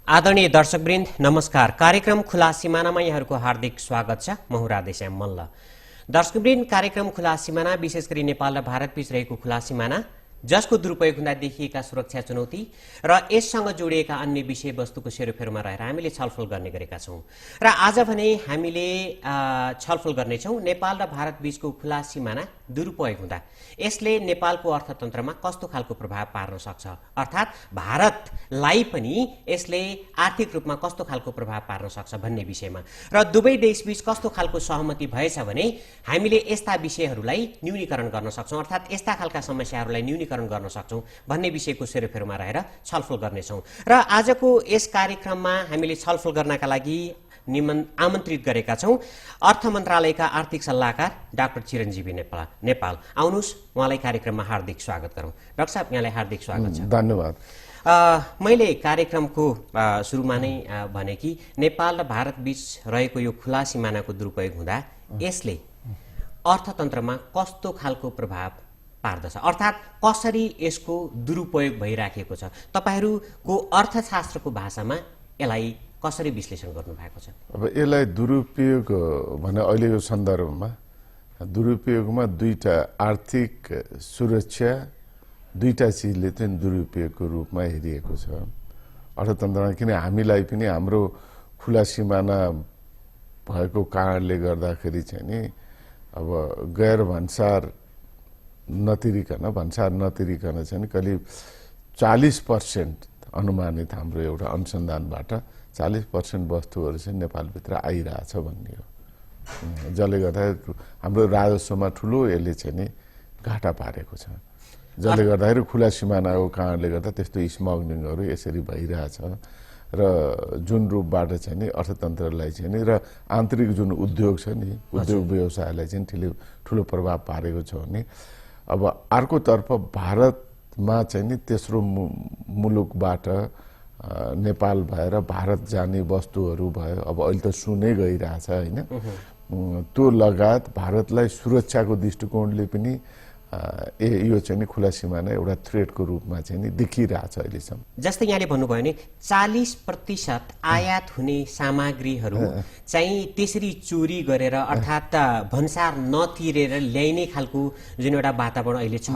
आदरणीय दर्शकवृन्द नमस्कार। कार्यक्रम खुला सिमानामा यहाँहरूको हार्दिक स्वागत छ। म हुँ राधेश्याम मल्ल। दर्शकवृन्द, कार्यक्रम खुला सिमाना विशेष गरी नेपाल र भारत बीच रहेको खुला सिमाना जसको दुरुपयोग हुँदा देखिएका सुरक्षा चुनौती र यससँग जोडिएका अन्य विषयवस्तुको सेरोफेरोमा रहेर हामीले छलफल गर्ने गरेका छौँ। र आज भने हामीले छलफल गर्नेछौँ नेपाल र भारत बीचको खुला सिमाना दुरुपयोग हुँदा यसले नेपालको अर्थतन्त्रमा कस्तो खालको प्रभाव पार्न सक्छ, अर्थात् भारतलाई पनि यसले आर्थिक रूपमा कस्तो खालको प्रभाव पार्न सक्छ भन्ने विषयमा, र दुवै देशबीच कस्तो खालको सहमति भएछ भने हामीले यस्ता विषयहरूलाई न्यूनीकरण गर्न सक्छौँ, अर्थात् यस्ता खालका समस्याहरूलाई न्यूनीकरण गर्न सक्छौँ भन्ने विषयको सेरोफेरोमा रहेर छलफल गर्नेछौँ। र आजको यस कार्यक्रममा हामीले छलफल गर्नका लागि आमन्त्रित गरेका छौँ अर्थ मन्त्रालयका आर्थिक सल्लाहकार डाक्टर चिरञ्जीवी नेपाल। आउनुहोस्, उहाँलाई कार्यक्रममा हार्दिक स्वागत गरौँ। डाक्टर साहब, यहाँलाई हार्दिक स्वागत छ। धन्यवाद। मैले कार्यक्रमको सुरुमा नै भने कि नेपाल र भारत बीच रहेको यो खुला सिमानाको दुरुपयोग हुँदा यसले अर्थतन्त्रमा कस्तो खालको प्रभाव पार्दछ, अर्थात् कसरी यसको दुरुपयोग भइराखेको छ, तपाईहरूको अर्थशास्त्रको भाषामा यसलाई कसरी विश्लेषण गर्नु भएको छ? अब यसलाई दुरुपयोग भने अहिलेको सन्दर्भमा दुरुपयोगमा दुईटा आर्थिक सुरक्षा दुईटा चिजले चाहिँ दुरुपयोगको रूपमा हेरिएको छ अर्थतन्त्रमा। किन हामीलाई पनि हाम्रो खुला सिमाना भएको कारणले गर्दाखेरि चाहिँ नि अब गैर भन्सार नतिरिकन चाहिँ करिब 40% अनुमानित हाम्रो एउटा अनुसन्धानबाट 40% वस्तुहरू चाहिँ नेपालभित्र आइरहेछ भन्ने हो, जसले गर्दा हाम्रो राजस्वमा ठुलो यसले चाहिँ नि घाटा पारेको छ। जसले गर्दाखेरि खुला सिमानाको कारणले गर्दा त्यस्तो स्मग्लिङहरू यसरी भइरहेछ र जुन रूपबाट चाहिँ नि अर्थतन्त्रलाई चाहिँ नि र आन्तरिक जुन उद्योग छ नि, उद्योग व्यवसायलाई चाहिँ ठुलो प्रभाव पारेको छ भने अब अर्कोतर्फ भारतमा चाहिँ नि तेस्रो मुलुकबाट नेपाल भएर भारत जाने वस्तुहरू भयो। अब अहिले त सुनै गइरहेछ होइन, त्यो लगायत भारतलाई सुरक्षाको दृष्टिकोणले पनि यो चाहिँ नि खुला सिमाना एउटा थ्रेटको रूपमा चाहिँ नि देखिरहेछ अहिलेसम्म। जस्तै यहाँले भन्नुभयो नि 40% आयात हुने सामग्रीहरू चाहिँ त्यसरी चोरी गरेर अर्थात् भन्सार नतिरेर ल्याइने खालको जुन एउटा वातावरण अहिले छ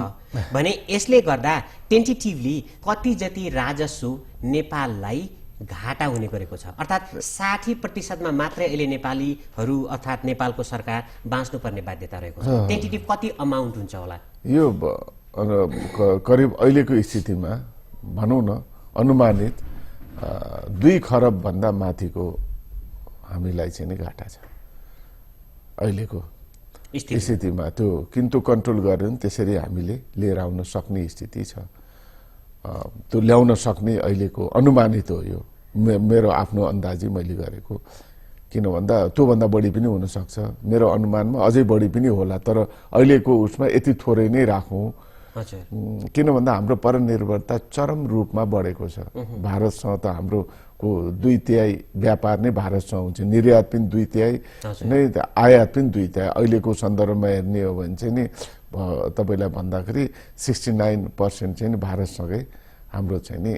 भने यसले गर्दा टेन्टेटिभली कति जति राजस्व नेपाललाई घाटा हुने गरेको छ, अर्थात् 60% मात्रै अहिले नेपालीहरू अर्थात् नेपालको सरकार बाँच्नुपर्ने बाध्यता रहेको छ। टेन्टेटिभ कति अमाउन्ट हुन्छ होला? यो करिब अहिलेको स्थितिमा भनौँ न अनुमानित 2 खरब भन्दा माथिको हामीलाई चाहिँ नि घाटा छ अहिलेको स्थितिमा। त्यो किन्तु कन्ट्रोल गर्यो भने त्यसरी हामीले लिएर आउन सक्ने स्थिति छ। त्यो ल्याउन सक्ने अहिलेको अनुमानित हो, यो मेरो आफ्नो अन्दाजी मैले गरेको। किन भन्दा त्योभन्दा बढी पनि हुनसक्छ, मेरो अनुमानमा अझै बढी पनि होला, तर अहिलेको उसमा यति थोरै नै राखौँ। किन भन्दा हाम्रो परनिर्भरता चरम रूपमा बढेको छ। भारतसँग त हाम्रो को 2/3 व्यापार नै भारतसँग हुन्छ, निर्यात पनि 2/3 नै, आयात पनि 2/3। अहिलेको सन्दर्भमा हेर्ने हो भने चाहिँ नि तपाईँलाई भन्दाखेरि 69% चाहिँ नि भारतसँगै हाम्रो चाहिँ नि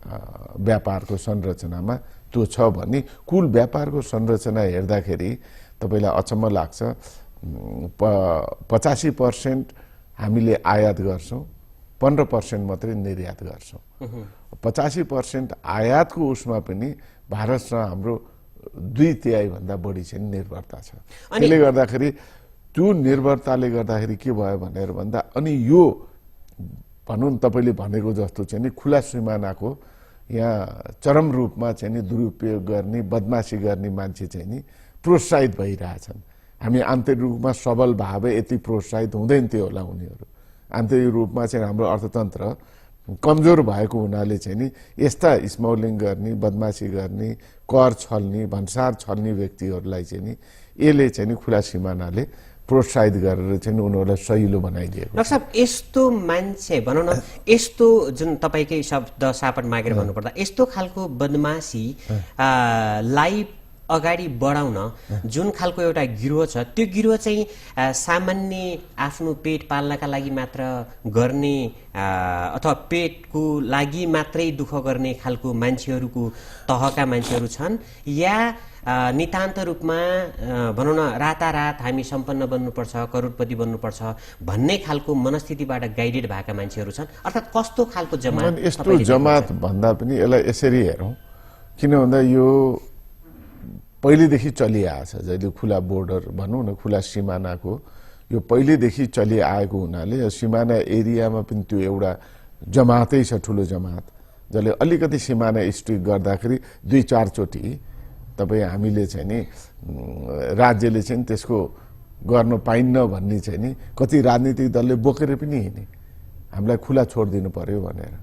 व्यापारको संरचनामा त्यो छ भने कुल व्यापारको संरचना हेर्दाखेरि तपाईँलाई अचम्म लाग्छ। 85% हामीले आयात गर्छौँ, 15% मात्रै निर्यात गर्छौँ। 85% आयातको उसमा पनि भारतसँग हाम्रो 2/3 भन्दा बढी चाहिँ निर्भरता छ। त्यसले गर्दाखेरि त्यो निर्भरताले गर्दाखेरि के भयो भनेर भन्दा अनि यो भनौँ तपाईँले भनेको जस्तो चाहिँ नि खुला सिमानाको यहाँ चरम रूपमा चाहिँ नि दुरुपयोग गर्ने बदमासी गर्ने मान्छे चाहिँ नि प्रोत्साहित भइरहेछन्। हामी आन्तरिक रूपमा सबल भए यति प्रोत्साहित हुँदैन थियो होला उनीहरू। आन्तरिक रूपमा चाहिँ हाम्रो अर्थतन्त्र कमजोर भएको हुनाले चाहिँ नि यस्ता स्मग्लिङ गर्ने, बदमासी गर्ने, कर छल्ने, भन्सार छल्ने व्यक्तिहरूलाई चाहिँ नि यसले चाहिँ नि खुला सिमानाले प्रोत्साहित गरेर चाहिँ उनीहरूलाई सहिलो बनाइदिएको। डाक्टर साहब, यस्तो मान्छे भनौँ न, यस्तो जुन तपाईँकै शब्द सापट मागेर भन्नुपर्दा यस्तो खालको बदमासी लाई अगाडि बढाउन जुन खालको एउटा गिरोह छ त्यो गिरोह चाहिँ सामान्य आफ्नो पेट पाल्नका लागि मात्र गर्ने अथवा पेटको लागि मात्रै दुःख गर्ने खालको मान्छेहरूको तहका मान्छेहरू छन् या नितान्त रूपमा भनौँ न रातारात हामी सम्पन्न बन्नुपर्छ करोडपति बन्नुपर्छ भन्ने खालको मनस्थितिबाट गाइडेड भएका मान्छेहरू छन् अर्थात् कस्तो खालको जमात यस्तो जमात भन्दा पनि यसलाई यसरी हेरौँ किन भन्दा यो पहिलेदेखि चलिआएछ जहिले खुला बोर्डर भनौँ न खुला सिमानाको यो पहिलेदेखि चलिआएको हुनाले सिमाना एरियामा पनि त्यो एउटा जमातै छ ठुलो जमात जसले अलिकति सिमाना स्ट्रिक गर्दाखेरि 2-4 चोटि तपाईँ हामीले चाहिँ नि राज्यले चाहिँ त्यसको गर्न पाइन्न भन्ने चाहिँ नि कति राजनीतिक दलले बोकेर पनि हिँडे हामीलाई खुला छोडिदिनु पर्यो भनेर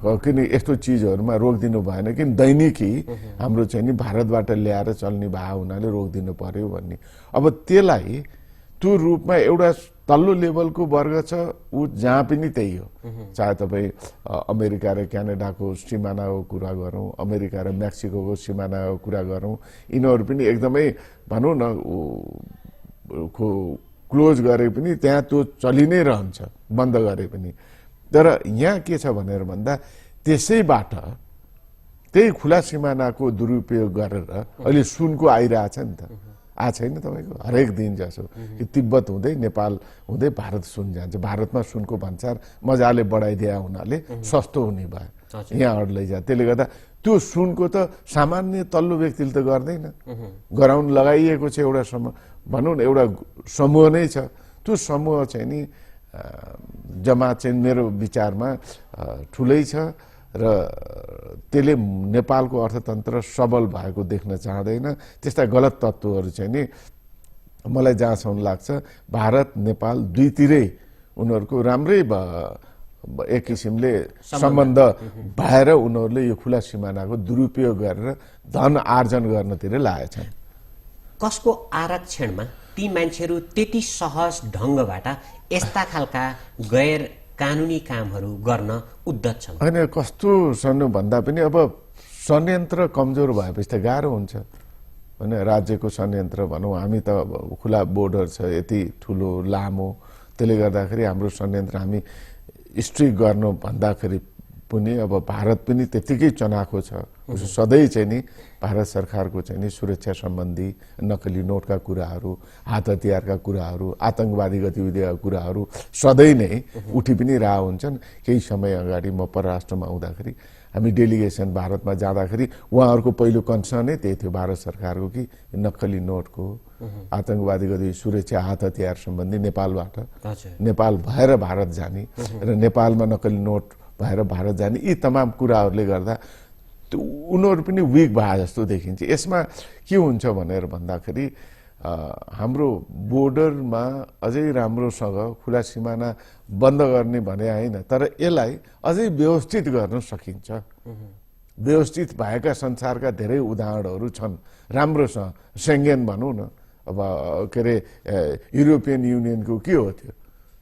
किन यस्तो चिजहरूमा रोकिदिनु भएन किन दैनिकी हाम्रो चाहिँ नि भारतबाट ल्याएर चल्ने भए हुनाले रोकिदिनु पर्यो भन्ने अब त्यसलाई त्यो रूपमा एउटा तल्लो लेभलको वर्ग छ ऊ जहाँ पनि त्यही हो चाहे तपाईँ अमेरिका र क्यानाडाको सिमानाको कुरा गरौँ अमेरिका र मेक्सिकोको सिमानाको कुरा गरौँ यिनीहरू पनि एकदमै भनौँ न क्लोज गरे पनि त्यहाँ त्यो चलि नै रहन्छ बन्द गरे पनि तर यहाँ के छ भनेर भन्दा त्यसैबाट त्यही खुला सिमानाको दुरुपयोग गरेर अहिले सुनको आइरहेछ नि त छैन तपाईँको हरेक दिन जसो कि तिब्बत हुँदै नेपाल हुँदै भारत सुन जान्छ भारतमा सुनको भन्सार मजाले बढाइदिया हुनाले सस्तो हुने भयो यहाँबाट लैजा त्यसले गर्दा त्यो सुनको त सामान्य तल्लो व्यक्तिले त गर्दैन गराउन लगाइएको छ एउटा भनौँ न एउटा समूह नै छ त्यो समूह चाहिँ नि जमात चाहिँ मेरो विचारमा ठुलै छ र त्यसले नेपालको अर्थतन्त्र सबल भएको देख्न चाहँदैन त्यस्ता गलत तत्त्वहरू चाहिँ नि मलाई जहाँसम्म लाग्छ भारत नेपाल दुईतिरै उनीहरूको राम्रै एक किसिमले सम्बन्ध भएर उनीहरूले यो खुला सिमानाको दुरुपयोग गरेर धन आर्जन गर्नतिर लागेछन् कसको आरक्षणमा ती मान्छेहरू त्यति सहज ढङ्गबाट यस्ता खालका गैर कानुनी कामहरू गर्न उद्यत छन् होइन कस्तो सन्नु भन्दा पनि अब संयन्त्र कमजोर भएपछि त गाह्रो हुन्छ होइन राज्यको संयन्त्र भनौँ हामी त खुला बोर्डर छ यति ठुलो लामो त्यसले गर्दाखेरि हाम्रो संयन्त्र हामी स्ट्रिक गर्नु भन्दाखेरि पनि अब भारत पनि त्यतिकै चनाखो छ सधैँ चाहिँ नि भारत सरकारको चाहिँ नि सुरक्षा सम्बन्धी नक्कली नोटका कुराहरू हात हतियारका कुराहरू आतंकवादी गतिविधिका कुराहरू सधैँ नै उठि पनि रह हुन्छन् केही समय अगाडि म परराष्ट्रमा आउँदाखेरि हामी डेलिगेसन भारतमा जाँदाखेरि उहाँहरूको पहिलो कन्सर्नै त्यही थियो भारत सरकारको कि नक्कली नोटको आतंकवादी गतिविधि सुरक्षा हात हतियार सम्बन्धी नेपालबाट नेपाल भएर भारत जाने र नेपालमा नक्कली नोट भएर भारत जाने यी तमाम कुराहरूले गर्दा उनीहरू पनि विक भए जस्तो देखिन्छ यसमा के हुन्छ भनेर भन्दाखेरि हाम्रो बोर्डरमा अझै राम्रोसँग खुला सिमाना बन्द गर्ने भने होइन तर यसलाई अझै व्यवस्थित गर्न सकिन्छ व्यवस्थित भएका संसारका धेरै उदाहरणहरू छन् राम्रोसँग सेङ्गेन भनौँ न अब के अरे युरोपियन युनियनको के हो त्यो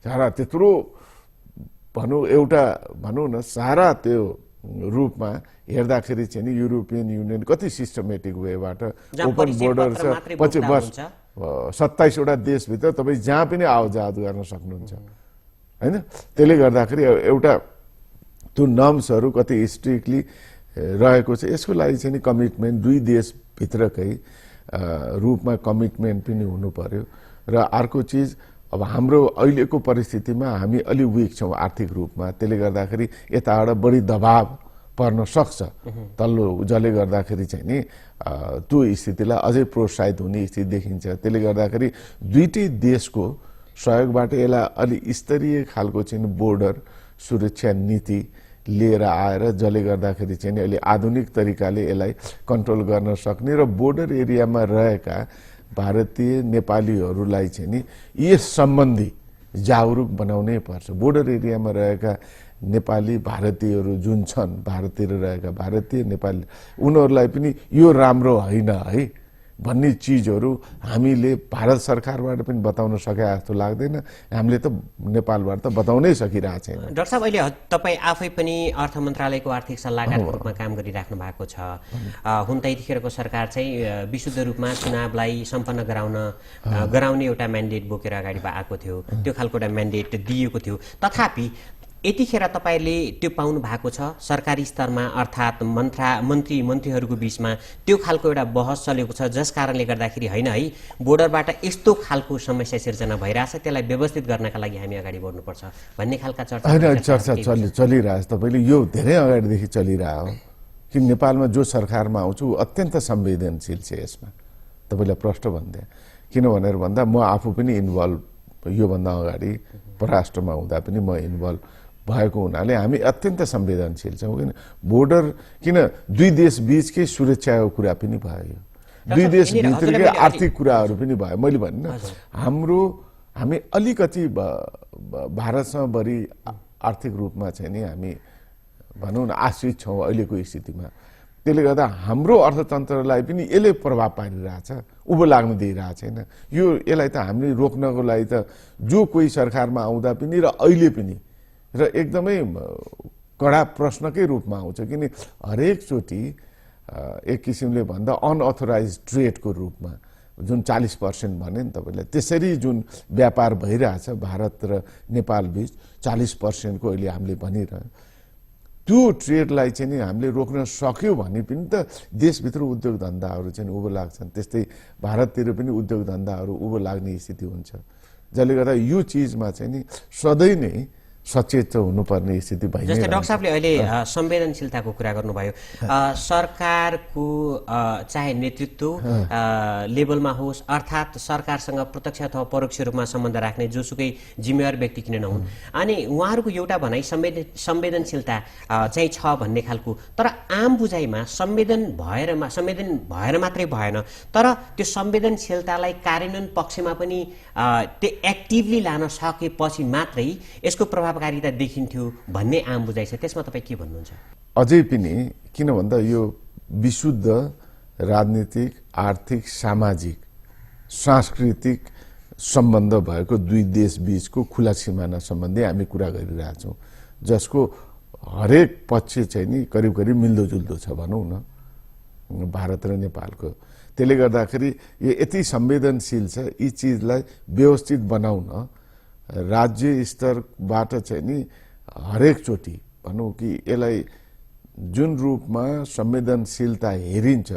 सारा त्यत्रो भनौँ एउटा भनौँ न सारा त्यो रूपमा हेर्दाखेरि चाहिँ नि युरोपियन युनियन कति सिस्टमेटिक वेबाट ओपन बोर्डर छ पछि बस 27वटा देशभित्र तपाईँ जहाँ पनि आवजात गर्न सक्नुहुन्छ होइन त्यसले गर्दाखेरि एउटा त्यो नर्म्सहरू कति स्ट्रिक्टली रहेको छ यसको लागि चाहिँ नि कमिटमेन्ट दुई देशभित्रकै रूपमा कमिटमेन्ट पनि हुनु पर्यो र अर्को चिज अब हाम्रो अहिलेको परिस्थितिमा हामी अलि विक छौँ आर्थिक रूपमा त्यसले गर्दाखेरि यताबाट बढी दबाव पर्न सक्छ तल्लो जसले गर्दाखेरि चाहिँ नि त्यो स्थितिलाई अझै प्रोत्साहित हुने स्थिति देखिन्छ त्यसले गर्दाखेरि दुईटै देशको सहयोगबाट यसलाई अलि स्तरीय खालको चाहिँ बोर्डर सुरक्षा नीति लिएर आएर जसले गर्दाखेरि चाहिँ नि अहिले आधुनिक तरिकाले यसलाई कन्ट्रोल गर्न सक्ने र बोर्डर एरियामा रहेका भारतीय नेपालीहरूलाई चाहिँ नि यस सम्बन्धी जागरुक बनाउनै पर्छ बोर्डर एरियामा रहेका नेपाली भारतीयहरू जुन छन् भारततिर रहेका भारतीय नेपाली उनीहरूलाई पनि यो राम्रो होइन है भन्ने चिजहरू हामीले भारत सरकारबाट पनि बताउन सके जस्तो लाग्दैन। हामीले त नेपालबाट त बताउनै सकिरहेको छैन। डाक्टर साहब, अहिले तपाईँ आफै पनि अर्थ मन्त्रालयको आर्थिक सल्लाहकारको रूपमा काम गरिराख्नु भएको छ। हुन त यतिखेरको सरकार चाहिँ विशुद्ध रूपमा चुनावलाई सम्पन्न गराउने एउटा म्यान्डेट बोकेर अगाडि आएको थियो। त्यो खालको एउटा म्यान्डेट दिएको थियो। तथापि यतिखेर तपाईँले त्यो पाउनु भएको छ सरकारी स्तरमा, अर्थात् मन्त्रीहरूको बिचमा त्यो खालको एउटा बहस चलेको छ, जस कारणले गर्दाखेरि होइन है बोर्डरबाट यस्तो खालको समस्या सिर्जना भइरहेछ, त्यसलाई व्यवस्थित गर्नका लागि हामी अगाडि बढ्नुपर्छ भन्ने खालका चर्चा चलिरहेछ। तपाईँले यो धेरै अगाडिदेखि चलिरहेको हो कि नेपालमा जो सरकारमा आउँछु ऊ अत्यन्त संवेदनशील छ यसमा। तपाईँलाई प्रश्न भन्दै किन भनेर भन्दा म आफू पनि इन्भल्भ, योभन्दा अगाडि परराष्ट्रमा हुँदा पनि म इन्भल्भ भएको हुनाले हामी अत्यन्त संवेदनशील छौँ। किन बोर्डर, किन दुई देश बीचकै सुरक्षाको कुरा पनि भयो, दुई देश भित्रकै आर्थिक कुराहरू पनि भयो। मैले भन्न हामी अलिकति भारतसँग बढी आर्थिक रूपमा चाहिँ नि हामी भनौँ न आश्रित छौँ अहिलेको स्थितिमा। त्यसले गर्दा हाम्रो अर्थतन्त्रलाई पनि यसले प्रभाव पारिरहेछ, उँभो लाग्न दिइरहेको छैन। यसलाई त हामीले रोक्नको लागि त जो कोही सरकारमा आउँदा पनि र अहिले पनि र एकदमै कडा प्रश्नकै रूपमा आउँछ। किन हरेकचोटि एक किसिमले भन्दा अनअथोराइज ट्रेडको रूपमा जुन 40% भने नि तपाईँलाई, त्यसरी जुन व्यापार भइरहेछ भारत र नेपाल बीच 40%को अहिले हामीले भनिरह्यौँ, त्यो ट्रेडलाई चाहिँ नि हामीले रोक्न सक्यो भने पनि त देशभित्र उद्योग धन्दाहरू चाहिँ उँभो लाग्छन्। त्यस्तै भारततिर पनि उद्योग धन्दाहरू उँभो लाग्ने स्थिति हुन्छ। जसले गर्दा यो चिजमा चाहिँ नि सधैँ नै सचेत हुनुपर्ने स्थिति भइरहेको छ। जस्तै डाक्टर साहबले अहिले संवेदनशीलताको कुरा गर्नुभयो, सरकारको चाहे नेतृत्व लेभलमा होस्, अर्थात् सरकारसँग प्रत्यक्ष अथवा परोक्ष रूपमा सम्बन्ध राख्ने जोसुकै जिम्मेवार व्यक्ति किन नहुन्, अनि उहाँहरूको एउटा भनाइ संवेदनशीलता चाहिँ छ भन्ने खालको। तर आम बुझाइमा संवेदन भएर मात्रै भएन, तर त्यो संवेदनशीलतालाई कार्यान्वयन पक्षमा पनि त्यो एक्टिभली लान सकेपछि मात्रै यसको प्रभावकारिता देखिन्थ्यो भन्ने आम बुझाइ छ। त्यसमा तपाईँ के भन्नुहुन्छ? अझै पनि किन भन्दा यो विशुद्ध राजनीतिक, आर्थिक, सामाजिक, सांस्कृतिक सम्बन्ध भएको दुई देश बीचको खुला सिमाना सम्बन्धी हामी कुरा गरिरहेछौँ, जसको हरेक पक्ष चाहिँ नि करिब करिब मिल्दोजुल्दो छ भनौँ न भारत र नेपालको। त्यसले गर्दाखेरि यो यति संवेदनशील छ, यी चिजलाई व्यवस्थित बनाउन राज्य स्तरबाट चाहिँ नि हरेकचोटि भनौँ कि यसलाई जुन रूपमा संवेदनशीलता हेरिन्छ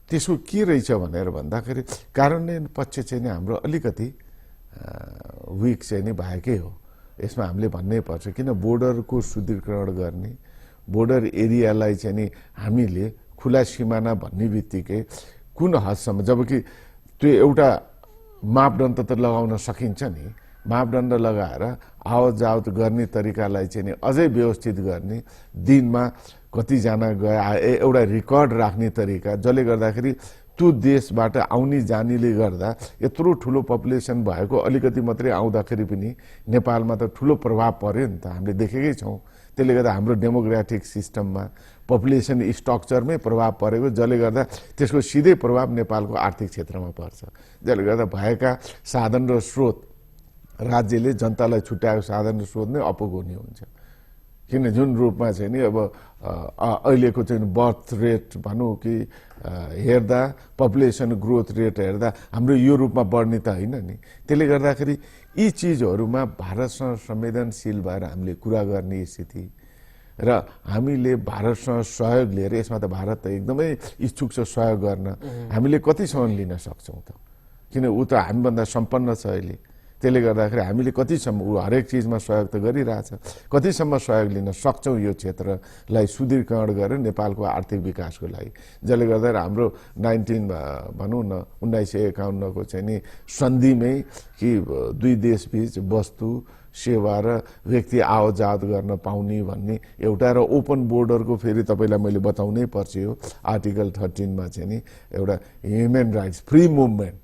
त्यसको के रहेछ भनेर भन्दाखेरि कार्यान्वयन पक्ष चाहिँ नि हाम्रो अलिकति विक चाहिँ नि भएकै हो। यसमा हामीले भन्नै पर्छ, किन बोर्डरको सुदृढीकरण गर्ने, बोर्डर एरियालाई चाहिँ नि हामीले खुला सिमाना भन्ने बित्तिकै कुन हदसम्म, जबकि त्यो एउटा मापदण्ड त लगाउन सकिन्छ नि, मापदण्ड लगाएर आवत जावत गर्ने तरिकालाई चाहिँ नि अझै व्यवस्थित गर्ने, दिनमा कतिजना गए एउटा रेकर्ड राख्ने तरिका, जसले गर्दाखेरि त्यो देशबाट आउने जानेले गर्दा यत्रो ठुलो पपुलेसन भएको अलिकति मात्रै आउँदाखेरि पनि नेपालमा त ठुलो प्रभाव पर्यो नि त, हामीले देखेकै छौँ। त्यसले गर्दा हाम्रो डेमोग्राफिक सिस्टममा पपुलेसन स्ट्रक्चरमै प्रभाव परेको, जसले गर्दा त्यसको सिधै प्रभाव नेपालको आर्थिक क्षेत्रमा पर्छ। जसले गर्दा भएका साधन र स्रोत राज्यले जनतालाई छुट्याएको साधन र स्रोत नै अपुग्ने हुन्छ। किन जुन रूपमा चाहिँ नि अब अहिलेको चाहिँ बर्थ रेट भनौँ कि हेर्दा, पपुलेसन ग्रोथ रेट हेर्दा हाम्रो यो रूपमा बढ्ने त होइन नि। त्यसले गर्दाखेरि यी चिजहरूमा भारतसँग संवेदनशील भएर हामीले कुरा गर्ने स्थिति र हामीले भारतसँग सहयोग लिएर, यसमा त भारत त एकदमै इच्छुक छ सहयोग गर्न, हामीले कतिसम्म लिन सक्छौँ त, किन ऊ त हामीभन्दा सम्पन्न छ अहिले। त्यसले गर्दाखेरि हामीले कतिसम्म ऊ हरेक चिजमा सहयोग त गरिरहेछ, कतिसम्म सहयोग लिन सक्छौँ यो क्षेत्रलाई सुदृढीकरण गरेर नेपालको आर्थिक विकासको लागि। जसले गर्दा हाम्रो 1951 को चाहिँ नि सन्धिमै कि दुई देशबीच वस्तु सेवा र व्यक्ति आवजात गर्न पाउने भन्ने एउटा र ओपन बोर्डरको फेरि तपाईँलाई मैले बताउनै पर्छ यो आर्टिकल 13 मा चाहिँ नि एउटा ह्युमन राइट्स फ्री मुभमेन्ट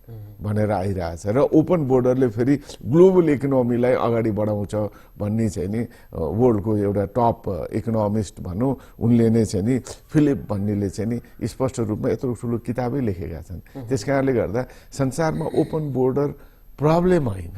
भनेर आइरहेछ र ओपन बोर्डरले फेरि ग्लोबल इकोनोमीलाई अगाडि बढाउँछ भन्ने चाहिँ नि वर्ल्डको एउटा टप इकोनोमिस्ट भनौँ उनले नै चाहिँ नि फिलिप भन्नेले चाहिँ नि स्पष्ट रूपमा यत्रो ठुलो किताबै लेखेका छन्। त्यस कारणले गर्दा संसारमा ओपन बोर्डर प्रब्लम होइन,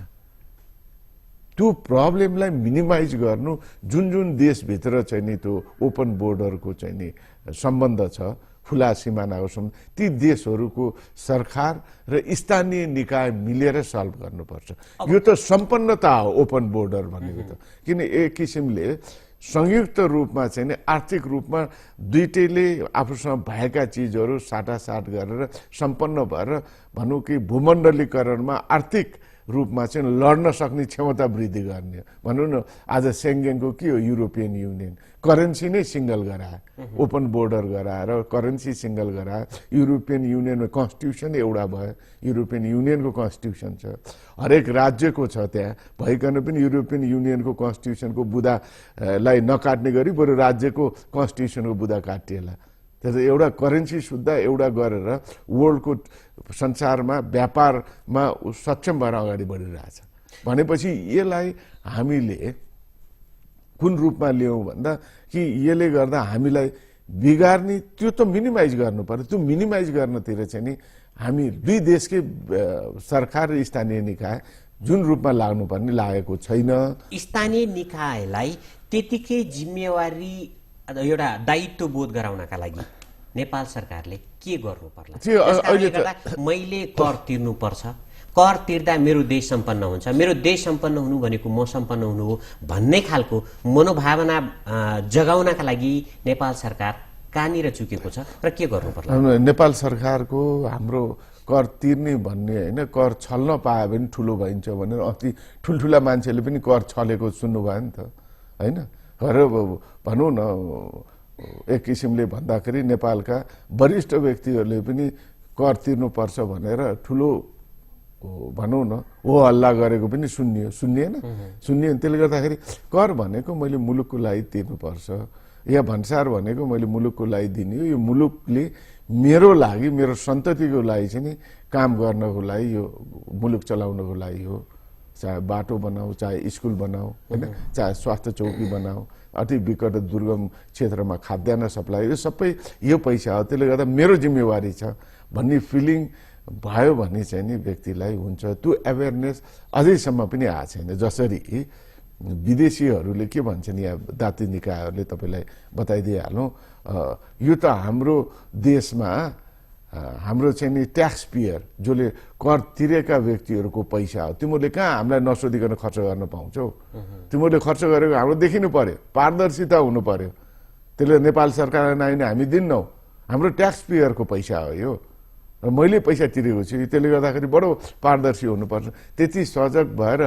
त्यो प्रब्लमलाई मिनिमाइज गर्नु जुन जुन देशभित्र चाहिँ नि त्यो ओपन बोर्डरको चाहिँ नि सम्बन्ध छ, खुला सिमानाको सम्बन्ध, ती देशहरूको सरकार र स्थानीय निकाय मिलेर सल्भ गर्नुपर्छ। यो त सम्पन्नता हो ओपन बोर्डर भनेको त, किन एक किसिमले संयुक्त रूपमा चाहिँ नि आर्थिक रूपमा दुईटैले आफूसँग भएका चिजहरू साटासाट गरेर सम्पन्न भएर भनौँ कि भूमण्डलीकरणमा आर्थिक रूपमा चाहिँ लड्न सक्ने क्षमता वृद्धि गर्ने। भनौँ न आज सेङ्गेनको के हो, युरोपियन युनियन करेन्सी नै सिङ्गल गराए, ओपन बोर्डर गराएर करेन्सी सिङ्गल गराए। युरोपियन युनियनमा कन्स्टिट्युसन एउटा भयो, युरोपियन युनियनको कन्स्टिट्युसन छ, हरेक राज्यको छ, त्यहाँ भइकन पनि युरोपियन युनियनको कन्स्टिट्युसनको बुदालाई नकाट्ने गरी बरु राज्यको कन्स्टिट्युसनको बुदा काटिएला। त्यसो एउटा करेन्सी सुद्धा एउटा गरेर वर्ल्डको संसारमा व्यापारमा सक्षम भएर अगाडि बढिरहेछ भनेपछि यसलाई हामीले कुन रूपमा ल्याउँ भन्दा कि यसले गर्दा हामीलाई बिगार्ने त्यो त मिनिमाइज गर्नु पर्यो। त्यो मिनिमाइज गर्नतिर चाहिँ नि हामी दुई देशकै सरकार र स्थानीय निकाय जुन रूपमा लाग्नुपर्ने लागेको छैन। स्थानीय निकायलाई त्यतिकै जिम्मेवारी एउटा दायित्व बोध गराउनका लागि नेपाल सरकारले के गर्नु पर्ला? मैले कर तिर्नुपर्छ, कर तिर्दा मेरो देश सम्पन्न हुन्छ, मेरो देश सम्पन्न हुनु भनेको म सम्पन्न हुनु हो भन्ने खालको मनोभावना जगाउनका लागि नेपाल सरकार कहाँनिर चुकेको छ र के गर्नु पर्ला? नेपाल सरकारको हाम्रो कर तिर्ने भन्ने होइन, कर छल्न पायो भने ठुलो भइन्छ भनेर अति ठुल्ठुला मान्छेले पनि कर छलेको सुन्नुभयो नि त होइन। भनौँ न एक किसिमले भन्दाखेरि नेपालका वरिष्ठ व्यक्तिहरूले पनि कर तिर्नुपर्छ भनेर ठुलो भनौँ न हो हल्ला गरेको पनि सुनिएन। त्यसले गर्दाखेरि कर भनेको मैले मुलुकको लागि तिर्नुपर्छ, या भन्सार भनेको मैले मुलुकको लागि दिने हो, यो मुलुकले मेरो लागि मेरो सन्ततिको लागि चाहिँ नि काम गर्नको लागि, यो मुलुक चलाउनको लागि हो। चाहे बाटो बनाऊ, चाहे स्कुल बनाऊ होइन, चाहे स्वास्थ्य चौकी बनाऊ, अति विकट दुर्गम क्षेत्रमा खाद्यान्न सप्लाई, यो सबै यो पैसा हो। त्यसले गर्दा मेरो जिम्मेवारी छ भन्ने फिलिङ भयो भने चाहिँ नि व्यक्तिलाई हुन्छ। त्यो एवेरनेस अझैसम्म पनि आएको छैन। जसरी विदेशीहरूले के भन्छन्, या दाती निकायहरूले तपाईँलाई बताइदिइहालौँ, यो त हाम्रो देशमा हाम्रो चाहिँ नि ट्याक्स पेयर जसले कर तिरेका व्यक्तिहरूको पैसा हो, तिमीहरूले कहाँ हामीलाई नसोधिकन खर्च गर्न पाउँछौ? तिमीहरूले खर्च गरेको हाम्रो देखिनु पर्यो, पारदर्शिता हुनु पर्यो। त्यसले नेपाल सरकारलाई नआइने हामी दिन्नौ, हाम्रो ट्याक्स पेयरको पैसा हो यो र मैले पैसा तिरेको छु। त्यसले गर्दाखेरि बडो पारदर्शी हुनुपर्छ। त्यति सजग भएर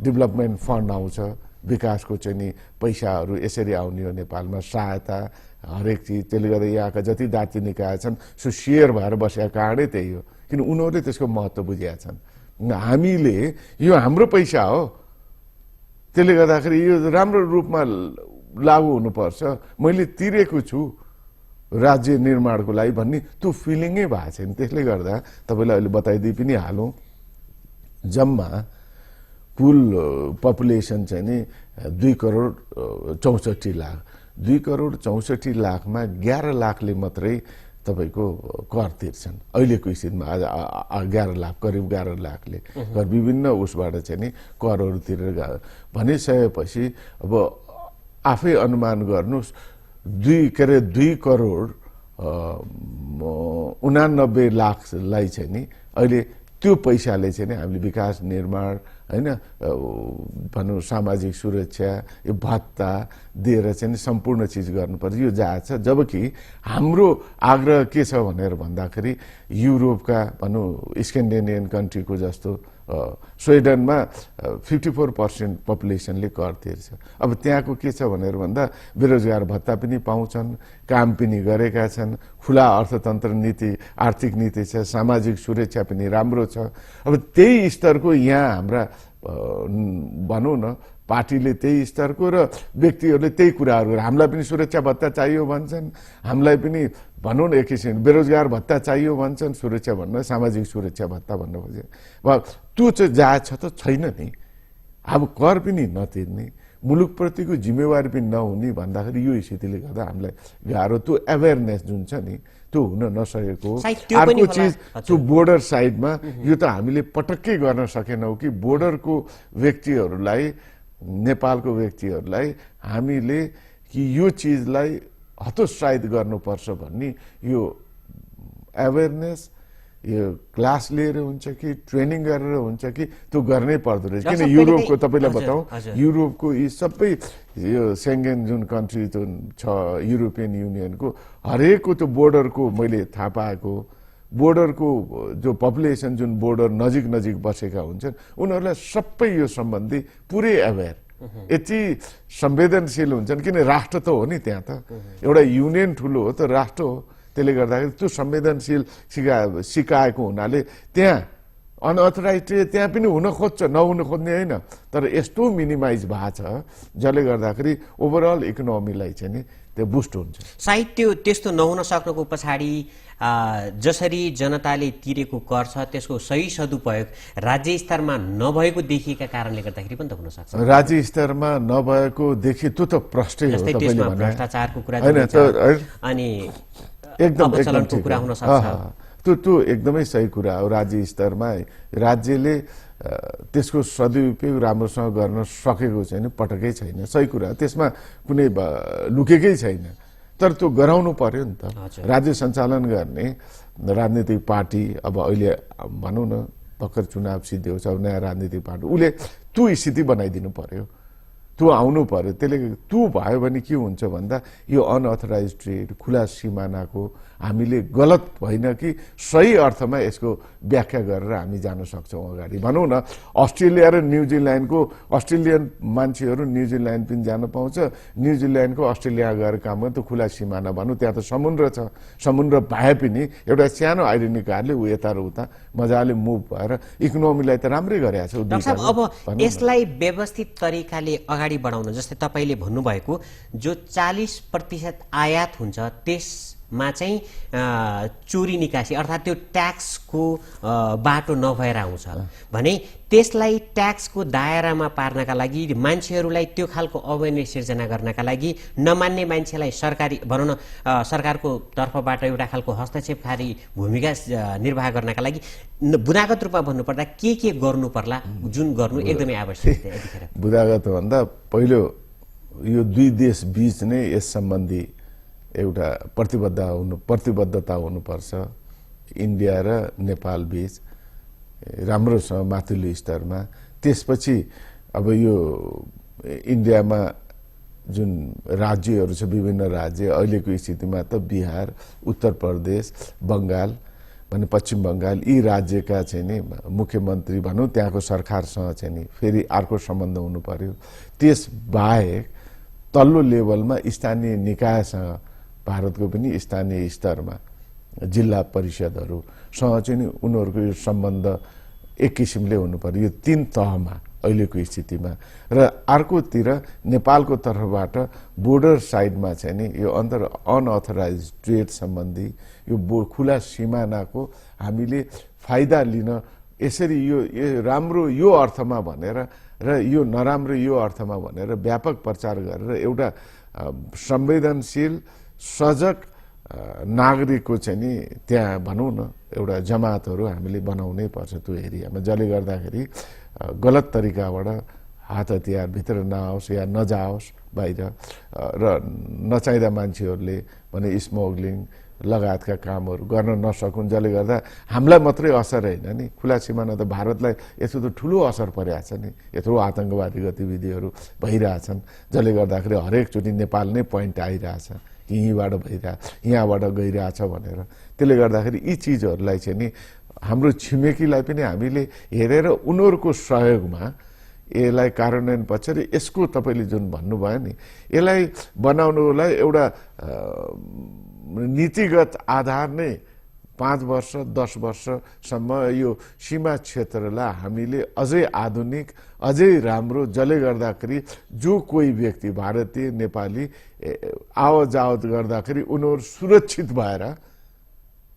डेभलपमेन्ट फन्ड आउँछ, विकासको चाहिँ नि पैसाहरू यसरी आउने हो नेपालमा, सहायता हरेक चिज। त्यसले गर्दा यहाँका जति दाती निकाय छन् सो सेयर भएर बसेका कारणै त्यही हो, किन उनीहरूले त्यसको महत्त्व बुझेका छन्। हामीले यो हाम्रो पैसा हो, त्यसले गर्दाखेरि यो राम्रो रूपमा लागू हुनुपर्छ, मैले तिरेको छु राज्य निर्माणको लागि भन्ने त्यो फिलिङै भएको छैन। त्यसले गर्दा तपाईँलाई अहिले बताइदिइ पनि हालौँ, जम्मा कुल पपुलेसन चाहिँ नि 2,64,00,000 लाखमा 11 लाखले मात्रै तपाईँको कर तिर्छन् अहिलेको स्थितिमा। आज 11 लाख, करिब 11 लाखले विभिन्न उसबाट चाहिँ नि करहरू तिरेर भनिसकेपछि अब आफै अनुमान गर्नुहोस्, 2 करोड 89 लाखलाई चाहिँ नि अहिले त्यो पैसाले चाहिँ नि हामीले विकास निर्माण होइन भनौँ सामाजिक सुरक्षा यो भत्ता दिएर चाहिँ नि सम्पूर्ण चिज गर्नुपर्छ, यो जान्छ। जबकि हाम्रो आग्रह के छ भनेर भन्दाखेरि युरोपका भनौँ स्क्यान्डिनेभियन कन्ट्रीको जस्तो स्विडेनमा 54% पपुलेसनले कर तिर्छ। अब त्यहाँको के छ भनेर भन्दा बेरोजगार भत्ता पनि पाउँछन्, काम पनि गरेका छन्, खुला अर्थतन्त्र नीति आर्थिक नीति छ, सामाजिक सुरक्षा पनि राम्रो छ। अब त्यही स्तरको यहाँ हाम्रा भनौँ न पार्टीले त्यही स्तरको र व्यक्तिहरूले त्यही कुराहरू हामीलाई पनि सुरक्षा भत्ता चाहियो भन्छन्, हामीलाई पनि भनौँ न एक किसिम बेरोजगार भत्ता चाहियो भन्छन्, सुरक्षा भन्न सामाजिक सुरक्षा भत्ता भन्नुपर्छ। त्यो चाहिँ जहाँ छ त छैन नि। अब कर पनि नतिर्ने, मुलुकप्रतिको जिम्मेवारी पनि नहुने भन्दाखेरि यो स्थितिले गर्दा हामीलाई गाह्रो त्यो अवेरनेस जुन छ नि त्यो हुन नसकेको। अर्को चिज त्यो बोर्डर साइडमा यो त हामीले पटक्कै गर्न सकेनौँ कि बोर्डरको व्यक्तिहरूलाई, नेपालको व्यक्तिहरूलाई हामीले कि यो चिजलाई हतोत्साहित गर्नुपर्छ भन्ने यो अवेरनेस यो क्लास लिएर हुन्छ कि ट्रेनिङ गरेर हुन्छ कि त्यो गर्नै पर्दो रहेछ। किन युरोपको तपाईँलाई बताउँ, युरोपको यी सबै यो सेङ्गेन जुन कन्ट्री छ युरोपियन युनियनको हरेकको त्यो बोर्डरको मैले थाहा पाएको बोर्डरको जो पपुलेसन जुन बोर्डर नजिक नजिक बसेका हुन्छन् उनीहरूलाई सबै यो सम्बन्धी पुरै अवेर यति संवेदनशील हुन्छन्। किन राष्ट्र त हो नि, त्यहाँ त एउटा युनियन ठुलो हो त राष्ट्र हो, त्यसले गर्दाखेरि त्यो संवेदनशील सिकाएको हुनाले त्यहाँ अनअथराइज त्यहाँ पनि हुन खोज्छ, नहुन खोज्ने होइन, तर यस्तो मिनिमाइज भएको छ जसले गर्दाखेरि ओभरअल इकोनोमीलाई चाहिँ नि त्यो बुस्ट हुन्छ। सायद त्यो त्यस्तो नहुन सक्नुको पछाडि जसरी जनताले तिरेको कर छ त्यसको सही सदुपयोग राज्य स्तरमा नभएको देखिएका कारणले गर्दाखेरि पनि त हुन सक्छ। राज्य स्तरमा नभएको देखि त्यो त प्रष्टै हो, तपाईँले भने भ्रष्टाचारको कुरा अनि एकदम अवचलनको कुरा हुन सक्छ। त्यो एकदमै सही कुरा हो। राज्य स्तरमा राज्यले त्यसको सदुपयोग राम्रोसँग गर्न सकेको छैन, पटक्कै छैन, सही कुरा। त्यसमा कुनै लुकेकै छैन, तर त्यो गराउनु पर्यो नि त। राज्य सञ्चालन गर्ने राजनीतिक पार्टी अब अहिले भनौँ न भर्खर चुनाव सिद्धिएको छ, अब नयाँ राजनीतिक पार्टी उसले त्यो स्थिति बनाइदिनु पर्यो, त्यो आउनु पर्यो। त्यसले त्यो भयो भने के हुन्छ भन्दा यो अनअथराइज ट्रेड खुला सिमानाको हामीले गलत होइन कि सही अर्थमा यसको व्याख्या गरेर हामी जान सक्छौँ अगाडि। भनौँ न अस्ट्रेलिया र न्युजिल्यान्डको अस्ट्रेलियन मान्छेहरू न्युजिल्यान्ड पनि जान पाउँछ, न्युजिल्यान्डको अस्ट्रेलिया गएर काम गर्नु त्यो खुला सिमाना भनौँ, त्यहाँ त समुद्र छ, समुद्र भए पनि एउटा सानो आइडेन्टिटी कार्डले ऊ यता र उता मजाले मुभ भएर इकोनोमीलाई त राम्रै गरेको छ। अब यसलाई व्यवस्थित तरिकाले अगाडि बढाउन, जस्तै तपाईँले भन्नुभएको जो 40% आयात हुन्छ त्यसमा चाहिँ चोरी निकासी अर्थात् त्यो ट्याक्सको बाटो नभएर आउँछ भने त्यसलाई ट्याक्सको दायरामा पार्नका लागि मान्छेहरूलाई त्यो खालको अवेरनेस सिर्जना गर्नका लागि नमान्ने मान्छेलाई सरकारी भनौँ न सरकारको तर्फबाट एउटा खालको हस्तक्षेपकारी भूमिका निर्वाह गर्नका लागि बुदागत रूपमा भन्नुपर्दा के गर्नु पर्ला, जुन गर्नु एकदमै आवश्यक छ यतिखेर? बुदागत भन्दा पहिलो यो दुई देश बीच नै यस सम्बन्धी एउटा प्रतिबद्धता हुनुपर्छ। इन्डिया र नेपाल बीच राम्रोसँग माथिल्लो स्तरमा। त्यसपछि अब यो इन्डियामा जुन राज्यहरू छ विभिन्न राज्य अहिलेको स्थितिमा त बिहार, उत्तर प्रदेश, बङ्गाल भने पश्चिम बङ्गाल यी राज्यका चाहिँ नि मुख्यमन्त्री भनौँ त्यहाँको सरकारसँग चाहिँ नि फेरि अर्को सम्बन्ध हुनु पर्यो। त्यसबाहेक तल्लो लेभलमा स्थानीय निकायसँग भारतको पनि स्थानीय स्तरमा जिल्ला परिषदहरूसँग चाहिँ नि उनीहरूको यो सम्बन्ध एक किसिमले हुनु पर्यो। यो 3 तहमा अहिलेको स्थितिमा र अर्कोतिर नेपालको तर्फबाट बोर्डर साइडमा चाहिँ नि यो अनअथराइज ट्रेड सम्बन्धी यो खुला सिमानाको हामीले फाइदा लिन यसरी यो राम्रो यो अर्थमा भनेर र यो नराम्रो यो अर्थमा भनेर व्यापक प्रचार गरेर एउटा संवेदनशील सजग नागरिकको चाहिँ नि त्यहाँ भनौँ न एउटा जमातहरू हामीले बनाउनै पर्छ त्यो एरियामा, जसले गर्दाखेरि गलत तरिकाबाट हात हतियार भित्र नआओस् या नजाओस् बाहिर र नचाहिँदा मान्छेहरूले भने स्मग्लिङ लगायतका कामहरू गर्न नसकुन्, जसले गर्दा हामीलाई मात्रै असर होइन नि, खुला सिमाना त भारतलाई यस्तो त ठुलो असर परिरहेको छ नि, यत्रो आतङ्कवादी गतिविधिहरू भइरहेछन् जसले गर्दाखेरि हरेकचोटि नेपाल नै पोइन्ट आइरहेछ कि यहाँबाट गइरहेछ भनेर। त्यसले गर्दाखेरि यी चिजहरूलाई चाहिँ नि हाम्रो छिमेकीलाई पनि हामीले हेरेर उनीहरूको सहयोगमा यसलाई कार्यान्वयन पछाडि यसको तपाईँले जुन भन्नुभयो नि यसलाई बनाउनुलाई एउटा नीतिगत आधार नै 5 वर्ष 10 वर्षसम्म यो सीमा क्षेत्रलाई हामीले अझै आधुनिक अझै राम्रो जसले गर्दाखेरि जो कोही व्यक्ति भारतीय नेपाली आवत जावत गर्दाखेरि उनीहरू सुरक्षित भएर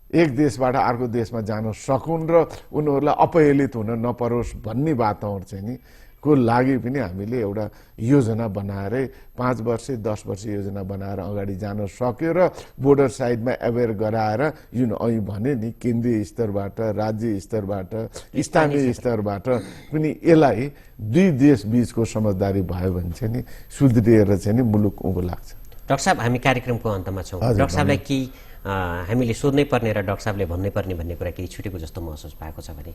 एक देशबाट अर्को देशमा जान सकुन् र उनीहरूलाई अपहेलित हुन नपरोस् भन्ने वातावरण चाहिँ नि को लागि पनि हामीले एउटा योजना बनाएरै 5 वर्ष 10 वर्ष योजना बनाएर अगाडि जान सक्यो र बोर्डर साइडमा अवेयर गराएर जुन अहिले भने नि केन्द्रीय स्तरबाट राज्य स्तरबाट स्थानीय स्तरबाट पनि यसलाई दुई देश बीचको समझदारी भयो भने चाहिँ नि सुध्रिएर चाहिँ नि मुलुक उँभो लाग्छ। डाक्टर साहब, हामी कार्यक्रमको अन्तमा छौँ। डाक्टर साहबलाई केही हामीले सोध्नै पर्ने र डाक्टर साहबले भन्नै पर्ने भन्ने कुरा केही छुटेको जस्तो महसुस भएको छ भने?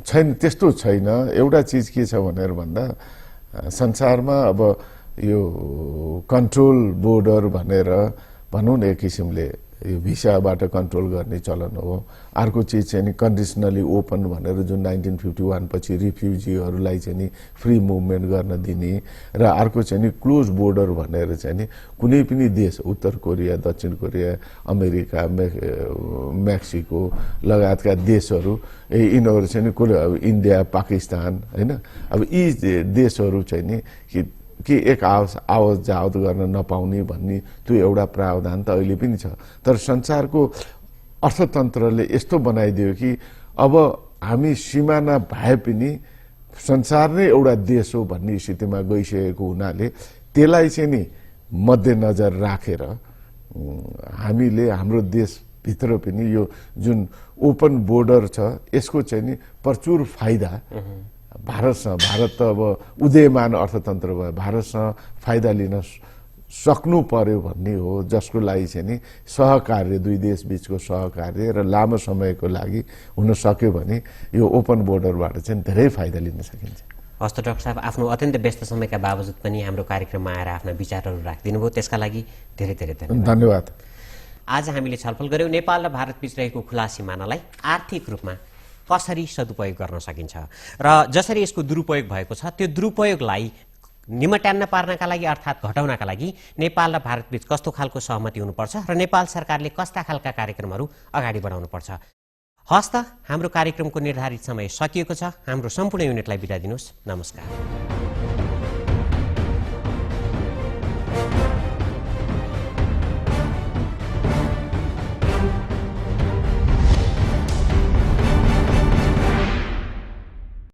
छैन, त्यस्तो छैन। एउटा चिज के छ भनेर भन्दा संसारमा अब यो कन्ट्रोल बोर्डर भनेर भनौँ न एक किसिमले यो भिसाबाट कन्ट्रोल गर्ने चलन हो। अर्को चिज चाहिँ नि कन्डिसनली ओपन भनेर जुन 1951 पछि रिफ्युजीहरूलाई चाहिँ नि फ्री मुभमेन्ट गर्न दिने र अर्को चाहिँ नि क्लोज बोर्डर भनेर चाहिँ नि कुनै पनि देश उत्तर कोरिया दक्षिण कोरिया अमेरिका मेक्सिको लगायतका देशहरू यिनीहरू चाहिँ नि इन्डिया पाकिस्तान होइन अब यी देशहरू चाहिँ नि कि एक आवत जावत गर्न नपाउने भन्ने त्यो एउटा प्रावधान त अहिले पनि छ। तर संसारको अर्थतन्त्रले यस्तो बनाइदियो कि अब हामी सिमाना भए पनि संसार नै एउटा देश हो भन्ने स्थितिमा गइसकेको हुनाले त्यसलाई चाहिँ नि मध्यनजर राखेर हामीले हाम्रो देशभित्र पनि यो जुन ओपन बोर्डर छ यसको चाहिँ नि प्रचुर फाइदा भारतसँग, भारत त अब उदयमान अर्थतन्त्र भयो, भारतसँग फाइदा लिन सक्नु पर्यो भन्ने हो, जसको लागि चाहिँ नि सहकार्य दुई देश बीचको सहकार्य र लामो समयको लागि हुन सक्यो भने यो ओपन बोर्डरबाट चाहिँ धेरै फाइदा लिन सकिन्छ। हस्त डाक्टर साहब, आफ्नो अत्यन्त व्यस्त समयका बावजुद पनि हाम्रो कार्यक्रममा आएर आफ्ना विचारहरू राखिदिनु भयो, त्यसका लागि धेरै धेरै धन्यवाद। आज हामीले छलफल गर्यौँ नेपाल र भारत बीच रहेको खुला सिमानालाई आर्थिक रूपमा कसरी सदुपयोग गर्न सकिन्छ र जसरी यसको दुरुपयोग भएको छ त्यो दुरुपयोगलाई निमट्यान्न पार्नका लागि अर्थात् घटाउनका लागि नेपाल र भारत बीच कस्तो खालको सहमति हुनुपर्छ र नेपाल सरकारले कस्ता खालका कार्यक्रमहरू अगाडि बढाउनुपर्छ। हस्त हाम्रो कार्यक्रमको निर्धारित समय सकिएको छ। हाम्रो सम्पूर्ण युनिटलाई बिदा दिनुहोस्। नमस्कार।